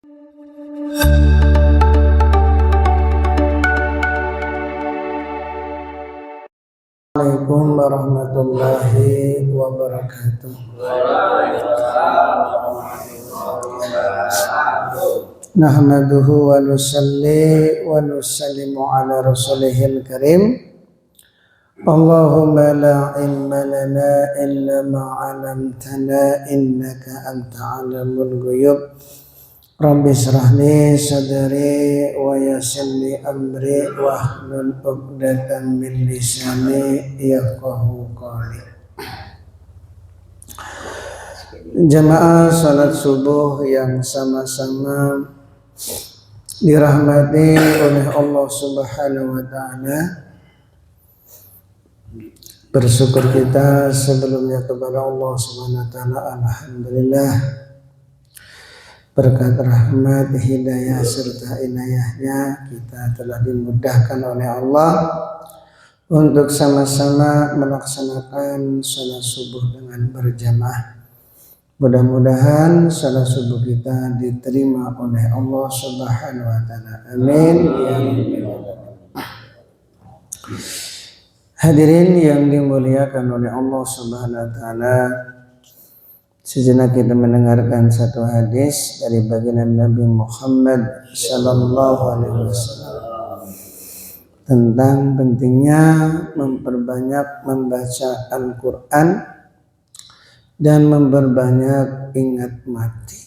Assalamualaikum warahmatullahi wabarakatuh. Nahmaduhu wa nusalli wa nusallimu ala rasulihil karim. Allahumma la ilma lana illa ma 'allamtana innaka anta 'alamul ghuyub. Rabbi shrah li sadri wa yassir li amri wahlul 'uqdatam min lisani yafqahu qawli. Jamaah salat subuh yang sama-sama dirahmati oleh Allah Subhanahu wa taala. Bersyukur kita sebelumnya kepada Allah Subhanahu wa taala, alhamdulillah. Berkat rahmat, hidayah serta inayahnya kita telah dimudahkan oleh Allah untuk sama-sama melaksanakan salat subuh dengan berjamaah. Mudah-mudahan salat subuh kita diterima oleh Allah Subhanahu wa taala. Amin ya rabbal alamin. Hadirin yang dimuliakan oleh Allah Subhanahu wa taala, sejenak kita mendengarkan satu hadis dari baginda Nabi Muhammad sallallahu alaihi wasallam tentang pentingnya memperbanyak membaca Al-Qur'an dan memperbanyak ingat mati.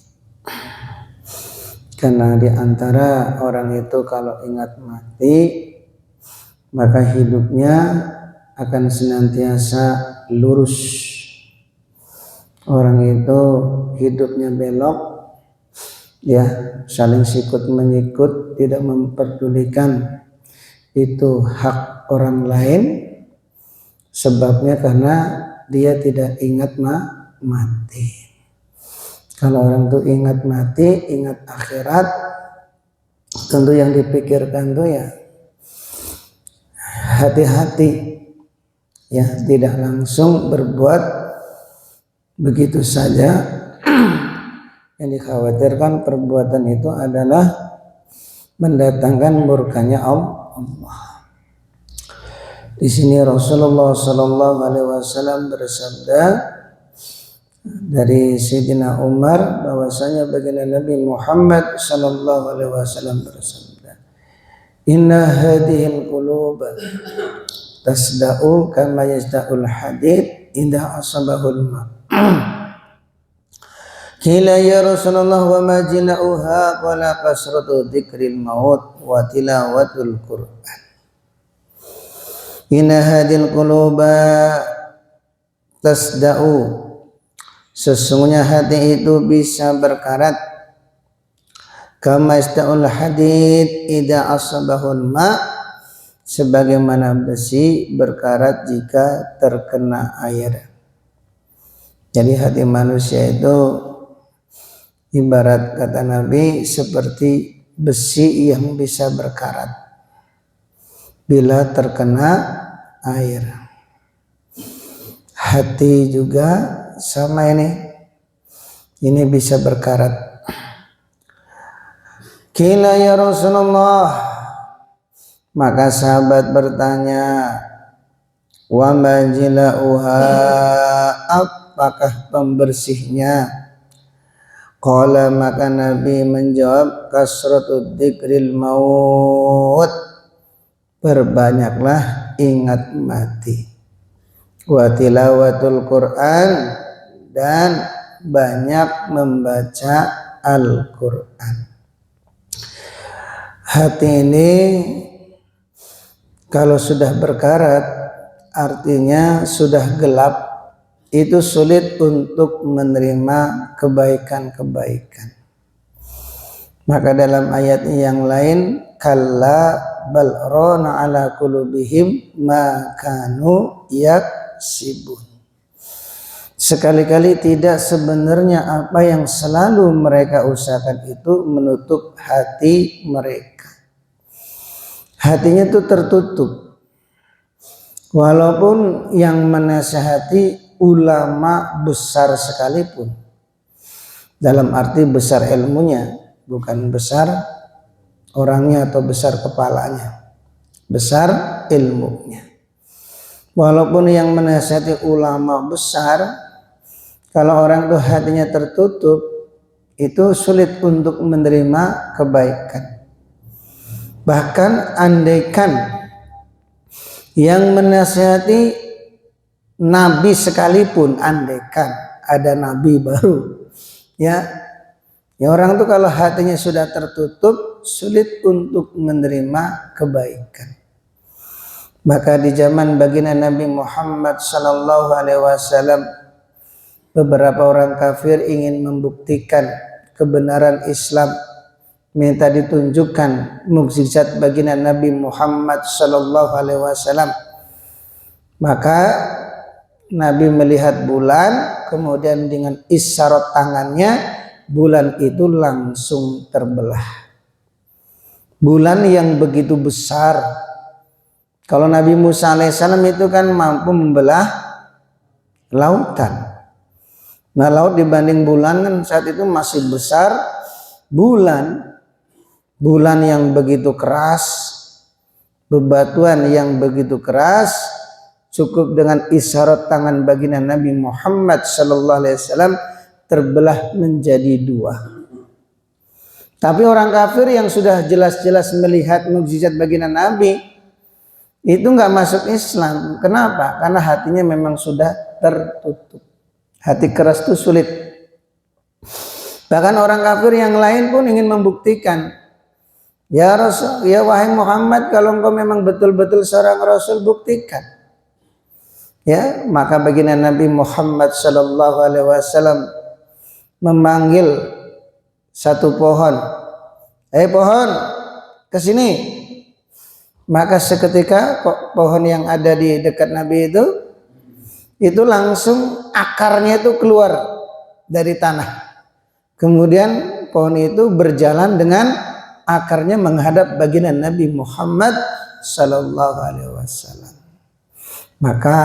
Karena di antara orang itu kalau ingat mati, maka hidupnya akan senantiasa lurus. Orang itu hidupnya belok, ya, saling sikut menyikut, tidak memperdulikan itu hak orang lain. Sebabnya karena dia tidak ingat mati. Kalau orang itu ingat mati, ingat akhirat, tentu yang dipikirkan tuh ya hati-hati, ya, tidak langsung berbuat begitu saja. Yang dikhawatirkan perbuatan itu adalah mendatangkan murkanya Allah. Di sini Rasulullah Sallallahu Alaihi Wasallam bersabda dari Sayyidina Umar bahwasanya baginda Nabi Muhammad Sallallahu Alaihi Wasallam bersabda, Inna hadhil qulub tasda'u kama yasda'ul hadid idza asabahul ma. Qila ya Rasulullah wa ma jina'uha qala kasratu dzikril maut wa tilawatul Qur'an. Inna hadhil quluba tasda'u, sesungguhnya hati itu bisa berkarat, kama yasda'ul hadid idza asabahul ma, sebagaimana besi berkarat jika terkena air. Jadi hati manusia itu ibarat kata Nabi seperti besi yang bisa berkarat bila terkena air. Hati juga sama ini bisa berkarat. Qila ya Rasulullah, maka sahabat bertanya, wa ma jila'uha, apakah pembersihnya? Qala, maka Nabi menjawab, kasratu dzikril maut, perbanyaklah ingat mati, wa tilawatul Qur'an, dan banyak membaca Al-Qur'an. Hati ini kalau sudah berkarat artinya sudah gelap, itu sulit untuk menerima kebaikan-kebaikan. Maka dalam ayat yang lain, kalla bal rana ala qulubihim ma kanu yaksibun. Sekali-kali tidak, sebenarnya apa yang selalu mereka usahakan itu menutup hati mereka. Hatinya itu tertutup. Walaupun yang menasihati ulama besar sekalipun, dalam arti besar ilmunya, bukan besar orangnya atau besar kepalanya, besar ilmunya. Walaupun yang menasihati ulama besar, kalau orang itu hatinya tertutup, itu sulit untuk menerima kebaikan. Bahkan andaikan yang menasihati nabi sekalipun, andaikan ada nabi baru, ya orang tuh kalau hatinya sudah tertutup, sulit untuk menerima kebaikan. Maka di zaman baginda Nabi Muhammad sallallahu alaihi wasallam, beberapa orang kafir ingin membuktikan kebenaran Islam, minta ditunjukkan mukjizat baginda Nabi Muhammad sallallahu alaihi wasallam. Maka Nabi melihat bulan, kemudian dengan isyarat tangannya bulan itu langsung terbelah. Bulan yang begitu besar. Kalau Nabi Musa alaihissalam itu kan mampu membelah lautan. Nah, laut dibanding bulan kan saat itu masih besar. Bulan yang begitu keras, bebatuan yang begitu keras, cukup dengan isyarat tangan baginda Nabi Muhammad sallallahu alaihi wasallam terbelah menjadi dua. Tapi orang kafir yang sudah jelas-jelas melihat mukjizat baginda Nabi itu nggak masuk Islam. Kenapa? Karena hatinya memang sudah tertutup. Hati keras itu sulit. Bahkan orang kafir yang lain pun ingin membuktikan, ya Rasul, ya wahai Muhammad, kalau engkau memang betul-betul seorang Rasul, buktikan. Ya, maka baginda Nabi Muhammad sallallahu alaihi wasallam memanggil satu pohon, pohon, ke sini. Maka seketika pohon yang ada di dekat Nabi itu langsung akarnya itu keluar dari tanah. Kemudian pohon itu berjalan dengan akarnya menghadap baginda Nabi Muhammad sallallahu alaihi wasallam. Maka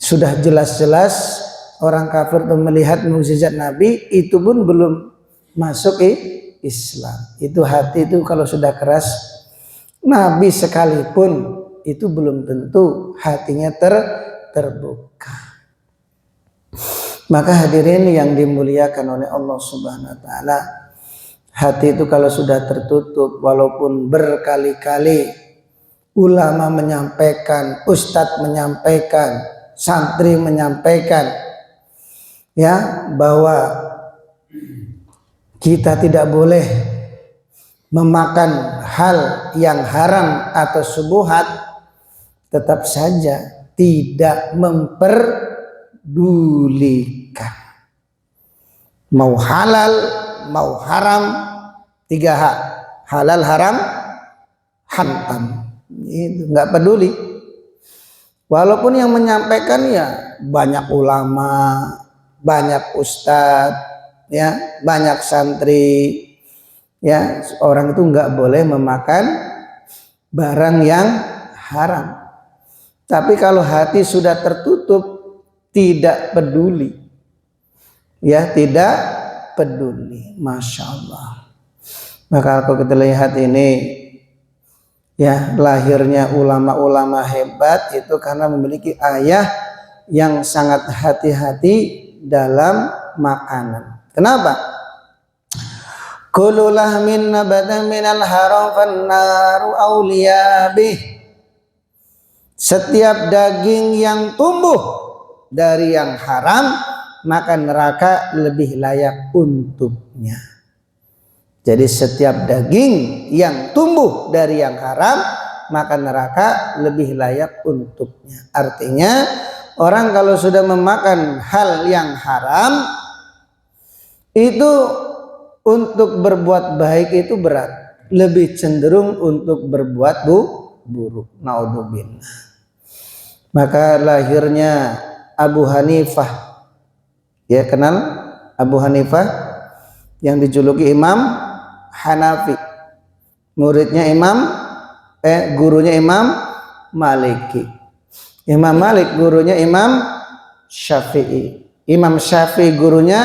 sudah jelas-jelas orang kafir itu melihat mukjizat Nabi, itu pun belum masuk Islam. Itu hati itu kalau sudah keras, Nabi sekalipun itu belum tentu hatinya terbuka. Maka hadirin yang dimuliakan oleh Allah Subhanahu wa taala, hati itu kalau sudah tertutup, walaupun berkali-kali ulama menyampaikan, ustadz menyampaikan, santri menyampaikan, ya, bahwa kita tidak boleh memakan hal yang haram atau syubhat, tetap saja tidak memperdulikan. Mau halal, mau haram, 3H. Halal, haram, hantam. Itu nggak peduli. Walaupun yang menyampaikan ya banyak ulama, banyak ustadz, ya, banyak santri, ya, orang itu nggak boleh memakan barang yang haram. Tapi kalau hati sudah tertutup, tidak peduli, ya, tidak peduli. Masya Allah. Maka kalau kita lihat ini, ya, lahirnya ulama-ulama hebat itu karena memiliki ayah yang sangat hati-hati dalam makanan. Kenapa? Kullu lahmin nabata minal haram fannaru awliya bih. Setiap daging yang tumbuh dari yang haram, maka neraka lebih layak untuknya. Jadi setiap daging yang tumbuh dari yang haram, maka neraka lebih layak untuknya. Artinya orang kalau sudah memakan hal yang haram, itu untuk berbuat baik itu berat, lebih cenderung untuk berbuat buruk. Naudzubillah. Maka lahirnya Abu Hanifah, ya, kenal Abu Hanifah yang dijuluki Imam Hanafi, muridnya gurunya Imam Maliki. Imam Malik gurunya Imam Syafi'i. Imam Syafi'i gurunya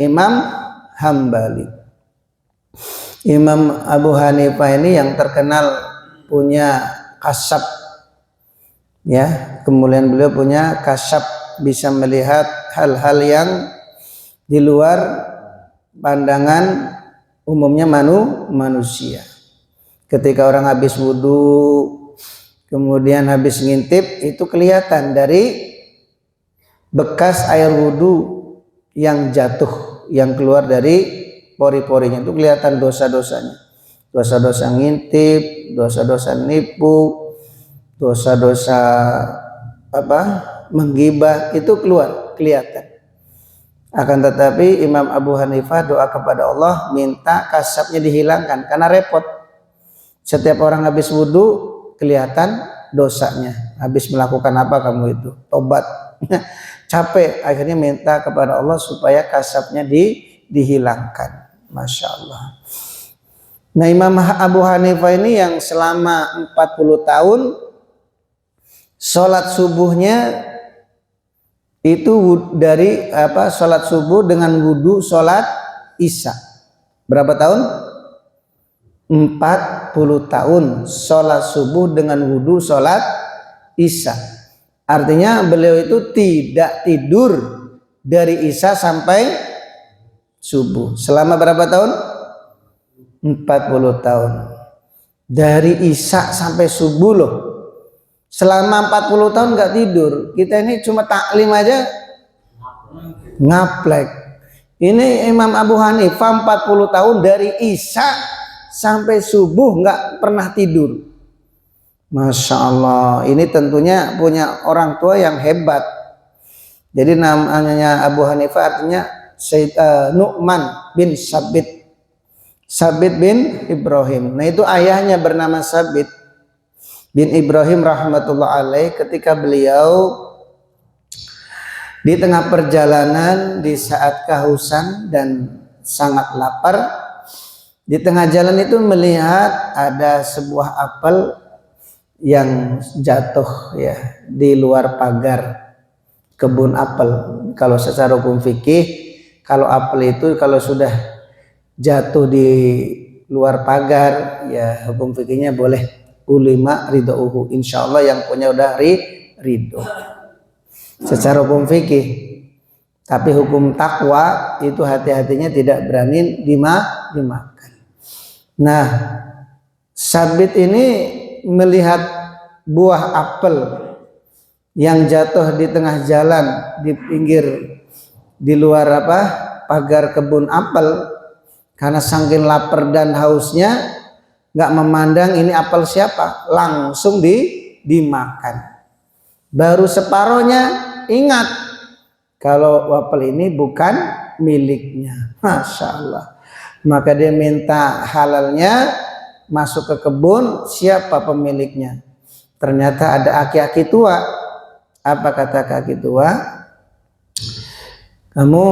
Imam Hambali. Imam Abu Hanifah ini yang terkenal punya kasab, ya, kemudian beliau punya kasab, bisa melihat hal-hal yang di luar pandangan umumnya manusia. Ketika orang habis wudhu, kemudian habis ngintip, itu kelihatan dari bekas air wudhu yang jatuh, yang keluar dari pori-porinya, itu kelihatan dosa-dosanya. Dosa-dosa ngintip, dosa-dosa nipu, dosa-dosa menggibah, itu keluar, kelihatan. Akan tetapi Imam Abu Hanifah doa kepada Allah minta kasabnya dihilangkan karena repot. Setiap orang habis wudhu kelihatan dosanya. Habis melakukan apa kamu itu? Tobat. Capek, akhirnya minta kepada Allah supaya kasabnya dihilangkan. Masya Allah. Nah, Imam Abu Hanifah ini yang selama 40 tahun sholat subuhnya itu dari sholat subuh dengan wudhu sholat isya. Berapa tahun? 40 tahun sholat subuh dengan wudhu sholat isya. Artinya beliau itu tidak tidur dari isya sampai subuh. Selama berapa tahun? 40 tahun. Dari isya sampai subuh loh. Selama 40 tahun nggak tidur. Kita ini cuma taklim aja ngaplek. Ini Imam Abu Hanifah 40 tahun dari isya sampai subuh nggak pernah tidur. Masya Allah. Ini tentunya punya orang tua yang hebat. Jadi namanya Abu Hanifah artinya Nu'man bin Sabit bin Ibrahim. Nah, itu ayahnya bernama Sabit bin Ibrahim rahmatullah alaih. Ketika beliau di tengah perjalanan di saat kehausan dan sangat lapar, di tengah jalan itu melihat ada sebuah apel yang jatuh, ya, di luar pagar kebun apel. Kalau secara hukum fikih, kalau apel itu kalau sudah jatuh di luar pagar, ya hukum fikihnya boleh ulima ridho'uhu. Insya Allah yang punya udah ridho secara hukum fikih. Tapi hukum takwa itu hati-hatinya tidak berani dimakan. Nah, Sabit ini melihat buah apel yang jatuh di tengah jalan di pinggir di luar pagar kebun apel. Karena saking lapar dan hausnya nggak memandang ini apel siapa, langsung dimakan. Baru separohnya ingat kalau apel ini bukan miliknya. Masya Allah. Maka dia minta halalnya, masuk ke kebun, siapa pemiliknya. Ternyata ada aki-aki tua. Apa kata aki tua? Kamu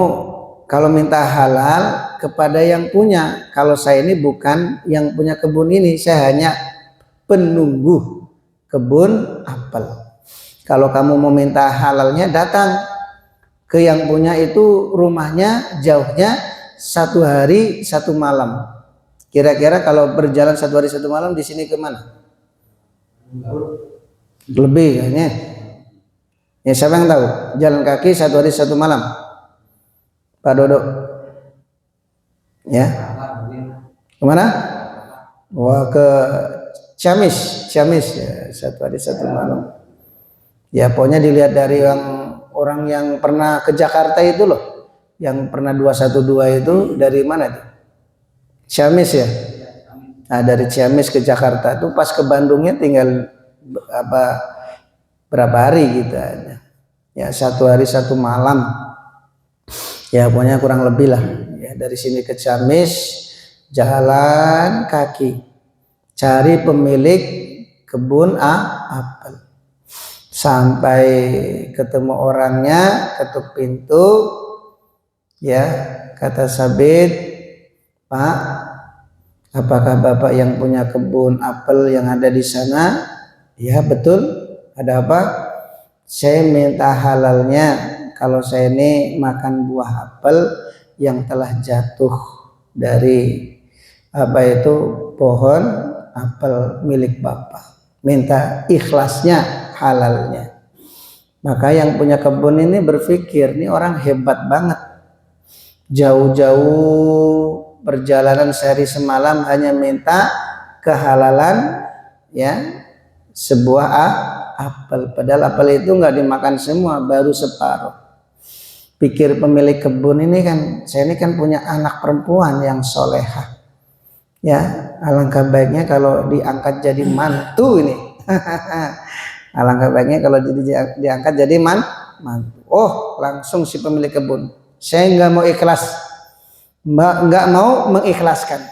kalau minta halal kepada yang punya. Kalau saya ini bukan yang punya kebun ini, saya hanya penunggu kebun apel. Kalau kamu mau minta halalnya, datang ke yang punya itu, rumahnya jauhnya 1 hari 1 malam. Kira-kira kalau berjalan 1 hari 1 malam di sini kemana? Lebih kayaknya. Ya, siapa yang tahu? Jalan kaki 1 hari 1 malam. Pak Dodo. Ya. Kemana? Wah, ke Ciamis ya, 1 hari 1 malam. Ya, pokoknya dilihat dari orang yang pernah ke Jakarta itu loh, yang pernah 212 itu dari mana itu? Ciamis ya. Nah, dari Ciamis ke Jakarta itu pas ke Bandungnya tinggal berapa hari gitu aja. Ya, 1 hari 1 malam. Ya, pokoknya kurang lebih lah. Ya, dari sini ke Ciamis jalan kaki, cari pemilik kebun apel. Sampai ketemu orangnya, ketuk pintu. Ya, kata Sabit, Pak, apakah Bapak yang punya kebun apel yang ada di sana? Ya, betul. Ada apa? Saya minta halalnya. Kalau saya ini makan buah apel yang telah jatuh dari Apa itu? Pohon apel milik bapak. Minta ikhlasnya, halalnya. Maka yang punya kebun ini berpikir, ini orang hebat banget. Jauh-jauh perjalanan sehari semalam hanya minta kehalalan ya sebuah apel. Padahal apel itu nggak dimakan semua, baru separuh. Pikir pemilik kebun ini kan, saya ini kan punya anak perempuan yang solehah. Ya, alangkah baiknya kalau diangkat jadi mantu ini. Alangkah baiknya kalau diangkat jadi mantu. Oh, langsung si pemilik kebun. Saya nggak mau ikhlas, nggak mau mengikhlaskan.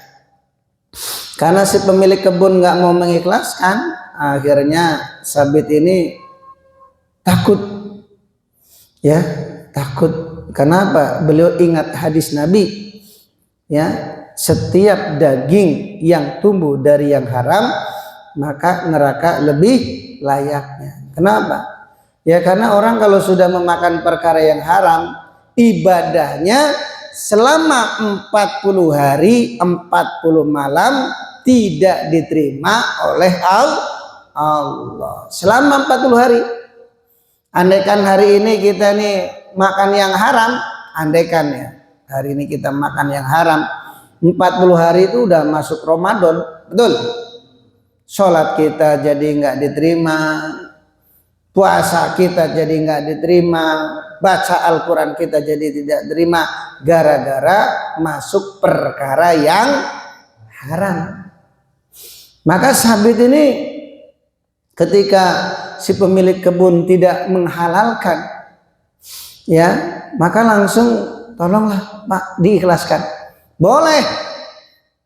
Karena si pemilik kebun nggak mau mengikhlaskan, akhirnya Sabit ini takut. Ya, takut. Kenapa? Beliau ingat hadis Nabi. Ya, setiap daging yang tumbuh dari yang haram, maka neraka lebih layaknya. Kenapa? Ya karena orang kalau sudah memakan perkara yang haram, ibadahnya selama 40 hari 40 malam tidak diterima oleh Allah. Selama 40 hari. Andaikan hari ini kita nih makan yang haram, andaikan ya hari ini kita makan yang haram, 40 hari itu udah masuk Ramadan, betul? Sholat kita jadi nggak diterima, puasa kita jadi nggak diterima, baca Al-Quran kita jadi tidak diterima, gara-gara masuk perkara yang haram. Maka Sabit ini ketika si pemilik kebun tidak menghalalkan, ya maka langsung tolonglah Pak diikhlaskan. Boleh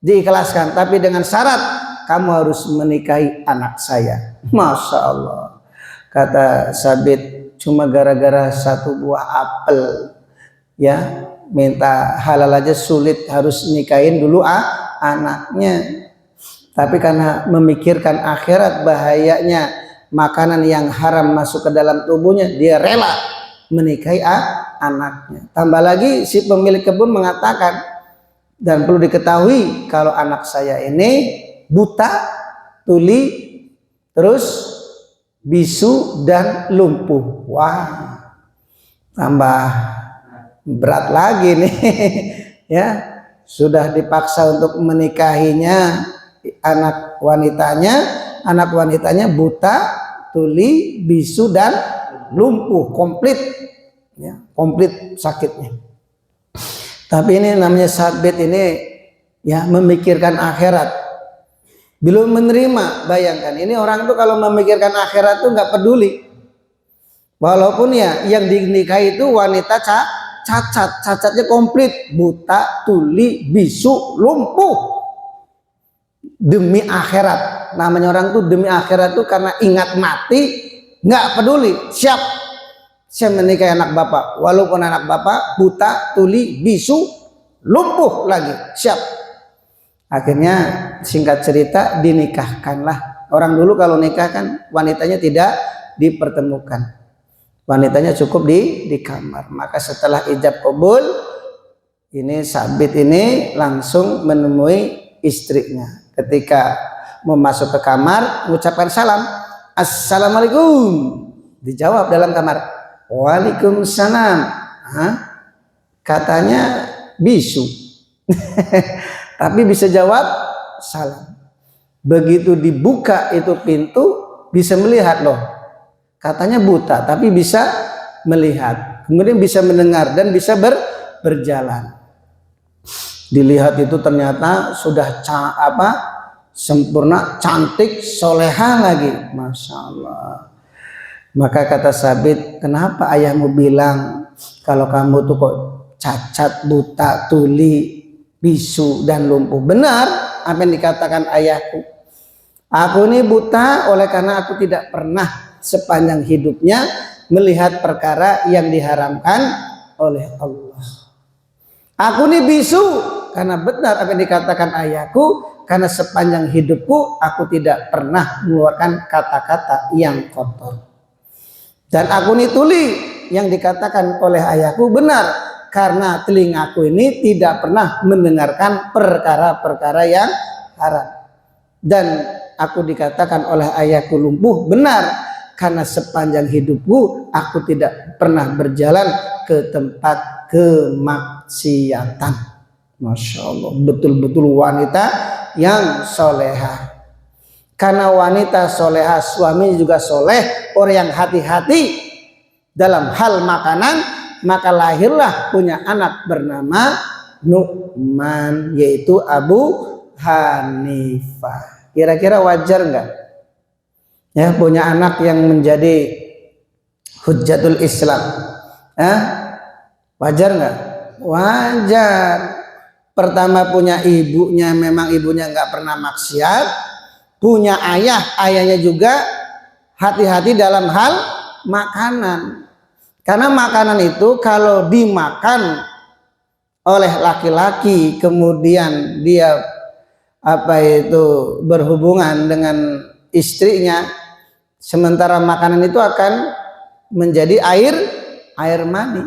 diikhlaskan, tapi dengan syarat kamu harus menikahi anak saya. Masya Allah. Kata Sabit, cuma gara-gara satu buah apel, ya minta halal aja sulit, harus nikahin dulu anaknya. Tapi karena memikirkan akhirat, bahayanya makanan yang haram masuk ke dalam tubuhnya, dia rela menikahi anaknya. Tambah lagi si pemilik kebun mengatakan, dan perlu diketahui kalau anak saya ini buta, tuli, terus bisu dan lumpuh. Wah, tambah berat lagi nih. Ya, sudah dipaksa untuk menikahinya anak wanitanya buta, tuli, bisu dan lumpuh, komplit. Ya, komplit sakitnya. Tapi ini namanya Sabit ini ya memikirkan akhirat. Belum menerima, bayangkan ini orang tuh kalau memikirkan akhirat tuh nggak peduli. Walaupun ya yang dinikahi itu wanita cacatnya komplit, buta, tuli, bisu, lumpuh. Demi akhirat. Namanya orang tuh demi akhirat tuh karena ingat mati, nggak peduli, siap. Saya menikahi anak bapak, walaupun anak bapak buta, tuli, bisu, lumpuh lagi, siap. Akhirnya singkat cerita dinikahkanlah. Orang dulu kalau nikah kan wanitanya tidak dipertemukan, wanitanya cukup di kamar. Maka setelah ijab kabul, ini Sabit ini langsung menemui istrinya. Ketika mau masuk ke kamar, mengucapkan salam, assalamualaikum. Dijawab dalam kamar, waalaikumsalam. Katanya bisu. Tapi bisa jawab salam. Begitu dibuka itu pintu, bisa melihat loh. Katanya buta, tapi bisa melihat. Kemudian bisa mendengar dan bisa berjalan. Dilihat itu ternyata sudah sempurna, cantik, soleha lagi. Masya Allah. Maka kata Sabit, kenapa ayahmu bilang kalau kamu tuh kok cacat, buta, tuli, bisu dan lumpuh? Benar apa yang dikatakan ayahku. Aku ini buta oleh karena aku tidak pernah sepanjang hidupnya melihat perkara yang diharamkan oleh Allah. Aku ini bisu karena benar apa yang dikatakan ayahku, karena sepanjang hidupku aku tidak pernah mengeluarkan kata-kata yang kotor. Dan aku ini tuli, yang dikatakan oleh ayahku benar, karena telingaku ini tidak pernah mendengarkan perkara-perkara yang haram. Dan aku dikatakan oleh ayahku lumpuh, benar, karena sepanjang hidupku aku tidak pernah berjalan ke tempat kemaksiatan. Masya Allah, betul-betul wanita yang solehah. Karena wanita solehah, suami juga soleh, orang yang hati-hati dalam hal makanan, maka lahirlah punya anak bernama Nu'man, yaitu Abu Hanifah. Kira-kira wajar nggak? Ya, punya anak yang menjadi hujjatul Islam. Wajar nggak? Wajar. Pertama punya ibunya, memang ibunya nggak pernah maksiat. Punya ayah, ayahnya juga hati-hati dalam hal makanan. Karena makanan itu kalau dimakan oleh laki-laki kemudian dia berhubungan dengan istrinya, sementara makanan itu akan menjadi air mani,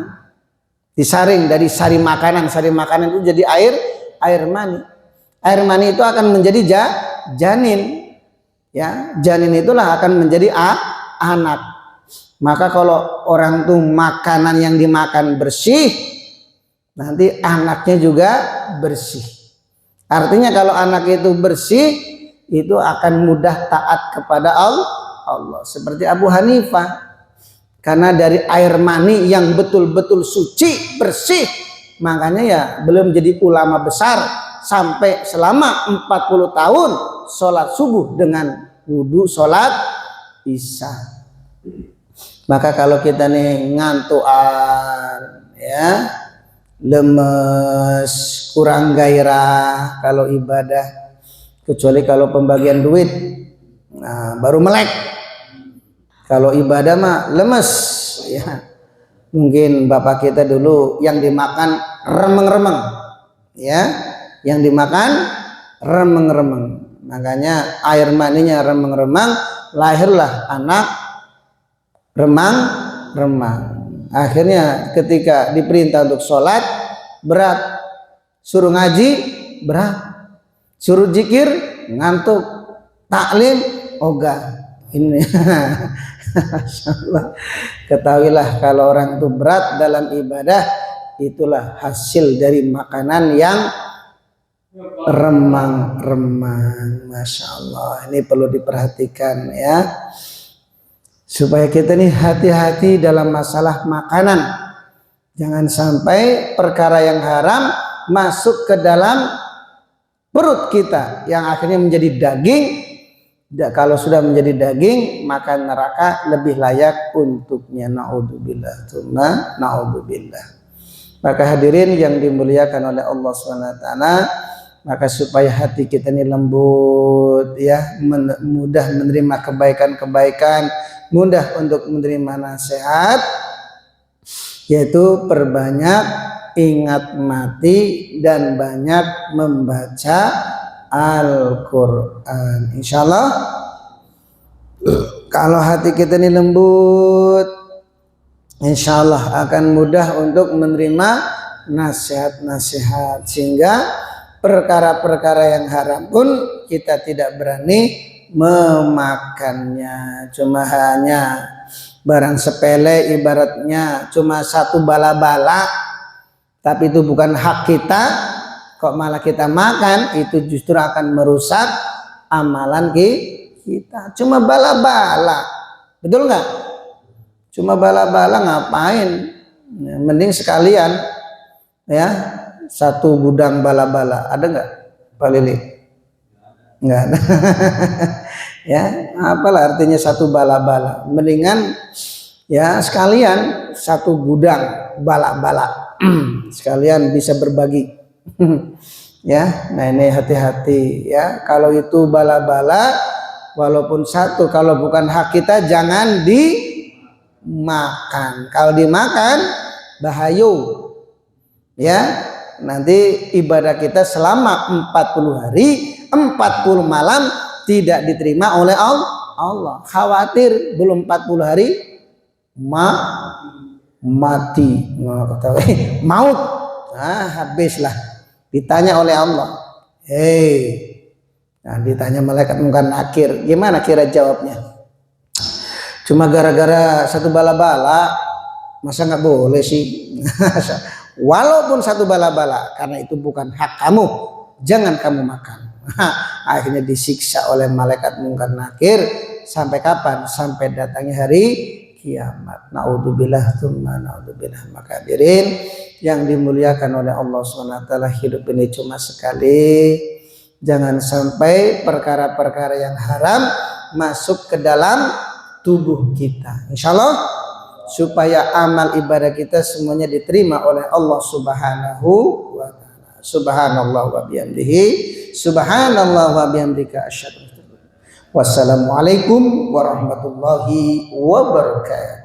disaring dari sari makanan itu jadi air mani. Air mani itu akan menjadi janin, ya, janin itulah akan menjadi anak. Maka kalau orang tuh makanan yang dimakan bersih, nanti anaknya juga bersih. Artinya kalau anak itu bersih, itu akan mudah taat kepada Allah. Seperti Abu Hanifah, karena dari air mani yang betul-betul suci, bersih, makanya ya belum jadi ulama besar sampai selama 40 tahun sholat subuh dengan wudu sholat isya. Maka kalau kita nih ngantuan, ya, lemes, kurang gairah kalau ibadah, kecuali kalau pembagian duit, nah baru melek. Kalau ibadah mah lemes, ya. Mungkin bapak kita dulu yang dimakan remeng-remeng, ya, yang dimakan remeng-remeng. Makanya air maninya remeng-remeng, lahirlah anak remang-remang. Akhirnya ketika diperintah untuk sholat berat, suruh ngaji berat, suruh zikir ngantuk, taklim ogah. Ini ketahuilah kalau orang itu berat dalam ibadah, itulah hasil dari makanan yang remang-remang. Masya Allah, ini perlu diperhatikan, ya, supaya kita nih hati-hati dalam masalah makanan. Jangan sampai perkara yang haram masuk ke dalam perut kita yang akhirnya menjadi daging. Kalau sudah menjadi daging, maka neraka lebih layak untuknya. Naudzubillah, tsumma naudzubillah. Maka hadirin yang dimuliakan oleh Allah SWT, maka supaya hati kita ini lembut, ya, mudah menerima kebaikan-kebaikan, mudah untuk menerima nasihat, yaitu perbanyak ingat mati dan banyak membaca Al-Quran. Insya Allah kalau hati kita ini lembut, insya Allah akan mudah untuk menerima nasihat-nasihat, sehingga perkara-perkara yang haram pun kita tidak berani memakannya. Cuma hanya barang sepele, ibaratnya cuma satu bala-bala, tapi itu bukan hak kita, kok malah kita makan, itu justru akan merusak amalan kita. Cuma bala-bala, betul nggak? Cuma bala-bala ngapain? Mending sekalian, ya, satu gudang bala-bala. Ada nggak, Pak Lili? Nggak ada. Ya, apalah artinya satu bala-bala? Mendingan ya sekalian satu gudang bala-bala. Sekalian bisa berbagi. Ya, nah ini hati-hati, ya. Kalau itu bala-bala, walaupun satu, kalau bukan hak kita jangan dimakan. Kalau dimakan bahayu, ya. Nanti ibadah kita selama 40 hari 40 malam tidak diterima oleh Allah. Khawatir belum 40 hari mati, maut, habislah. Ditanya oleh Allah, nah ditanya malaikat Munkar Nakir, gimana kira jawabnya? Cuma gara-gara satu bala-bala, masa nggak boleh sih? Walaupun satu bala-bala, karena itu bukan hak kamu, jangan kamu makan. Akhirnya disiksa oleh malaikat Munkar Nakir sampai kapan? Sampai datangnya hari kiamat. Naudzubillah tsumma naudzubillah. Maka hadirin yang dimuliakan oleh Allah SWT, hidup ini cuma sekali. Jangan sampai perkara-perkara yang haram masuk ke dalam tubuh kita. Insya Allah supaya amal ibadah kita semuanya diterima oleh Allah Subhanahu wa ta'ala. Subhanallah wa bihamdihi, subhanallah wa bihamdika asyhadu. Wassalamualaikum warahmatullahi wabarakatuh.